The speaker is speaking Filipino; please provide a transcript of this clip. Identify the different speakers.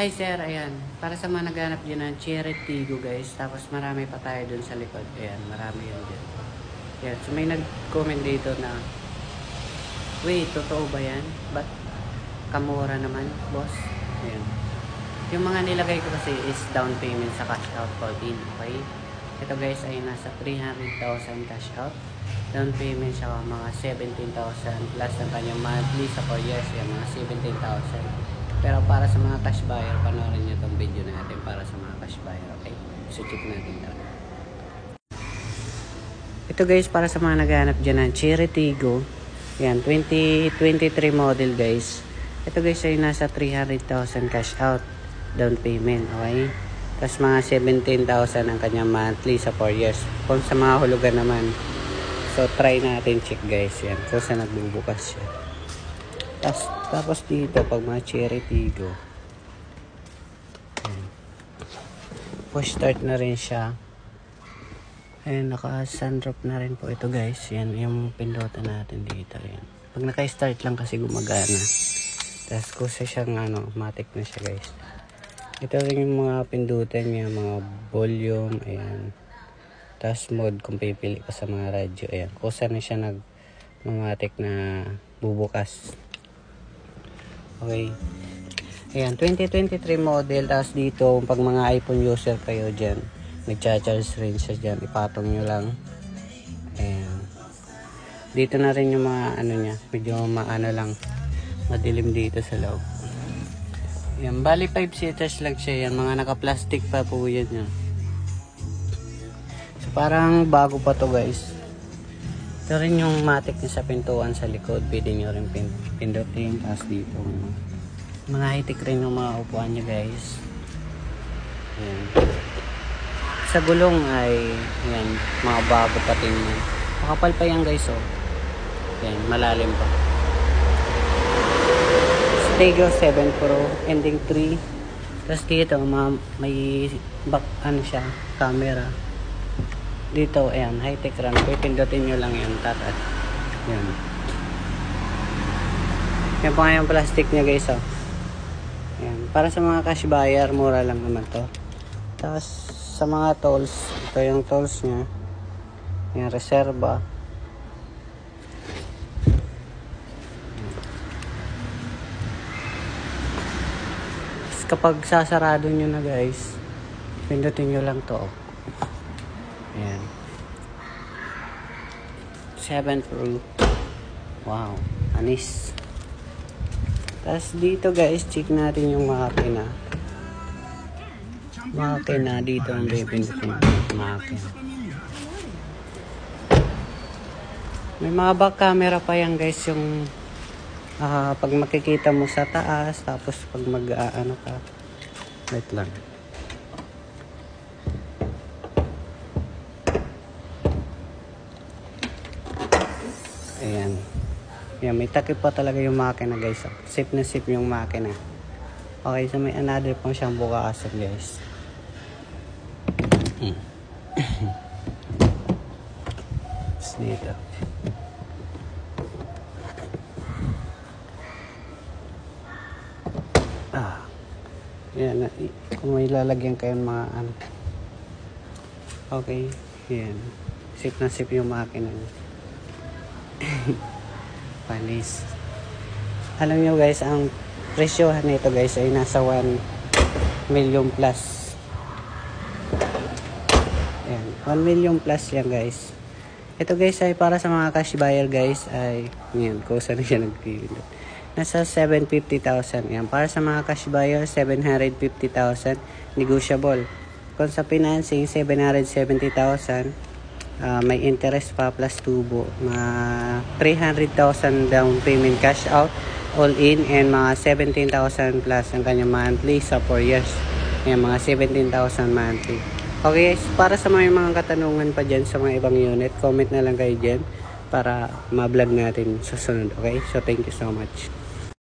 Speaker 1: Hi sir, ayan. Para sa mga naghanap dyan ng Cherry Tigo guys. Tapos marami pa tayo dun sa likod. Ayan, marami yan dyan. Ayan, so may nag-comment dito na, wait, totoo ba yan? Ba't kamura naman, boss? Ayan. Yung mga nilagay ko kasi is down payment sa cash out all in, okay? Ito guys ay nasa 300,000 cash out. Down payment siya mga 17,000 plus ang kanyang monthly sa 4 years. Yan, mga 17,000. Pero para sa mga cash buyer, panoorin nyo itong video natin para sa mga cash buyer, okay? So, check natin talaga. Ito guys, para sa mga naghahanap dyan ng Cherry Tigo. Yan, 2023 model guys. Ito guys ay nasa 300,000 cash out down payment, okay? Tapos mga 17,000 ang kanyang monthly sa 4 years. Kung sa mga hulugan naman, so try natin check guys yan. Kung saan nagbubukas siya. Tapos dito, pag mga Cherry Tigo, push start na rin siya. Ayan, naka-sunroof na rin po ito guys. Yan, yung pindutan natin dito. Yan. Pag naka-start lang kasi gumagana. Tapos kusa siyang matic na siya guys. Ito rin yung mga pindutan niya, mga volume, ayan. Tapos mode kung pipili ka sa mga radyo, ayan. Kusa na siya nag-matic na bubukas. Okay. Ayan, 2023 model. Tapos dito, pag mga iPhone user kayo dyan, nag-charge rin siya dyan. Ipatong nyo lang. Ayan. Dito na rin yung mga niya. Medyo lang. Madilim dito sa loob. Ayan, bali 5 seaters lang siya. Yan, mga naka-plastic pa po yan. Yan. So, parang bago pa to guys. Ito rin yung matic niya sa pintuan sa likod. Pwede nyo rin pindutin. Tapos dito. Mga high-tech rin yung mga upuan niya guys. Ayan. Sa gulong ay ayan, mga bago pati niya. Makapal pa yan guys. Oh. Ayan, malalim pa. Stego 7 Pro. Ending 3. Tapos dito may back siya. Camera. Dito, ayan, high-tech run. Pipindutin nyo lang yung tatat. Yan. Yan pa nga yung plastic niya guys, oh. Ayan. Para sa mga cash buyer, mura lang naman to. Tapos, sa mga tolls, ito yung tolls niya. Yan, reserva. Tapos, kapag sasarado nyo na guys, pindutin nyo lang to, oh. Ayan. 7 Pro. Wow. Anis. Tapos dito guys, check natin yung makina. Makina dito ang bibindutin. Makina. May mga back camera pa yan guys. Yung pag makikita mo sa taas. Tapos pag ka. Wait lang. Ayan. Ayan, may takip pa talaga yung makina guys. Safe na safe yung makina. Okay, so may another pang siyang bukasan guys. Tapos dito. Ayan. Kung may lalagyan kayo mga Okay. Ayan. Safe na safe yung makina. Panis. Alam nyo guys, ang presyohan nito guys ay nasa 1 million plus. Ayan, 1 million plus yan guys. Ito guys ay para sa mga cash buyer guys ay yan, kusa na siya nagpipindot. Nasa 750,000 yan. Para sa mga cash buyer 750,000 negotiable. Kung sa financing 770,000 may interest pa plus tubo, mga 300,000 down payment cash out all in, and mga 17,000 plus ang kanyang monthly sa 4 years. Ayan, mga 17,000 monthly. Okay, para sa mga katanungan pa dyan sa mga ibang unit, comment na lang kayo dyan para ma-vlog natin susunod. Okay, so thank you so much.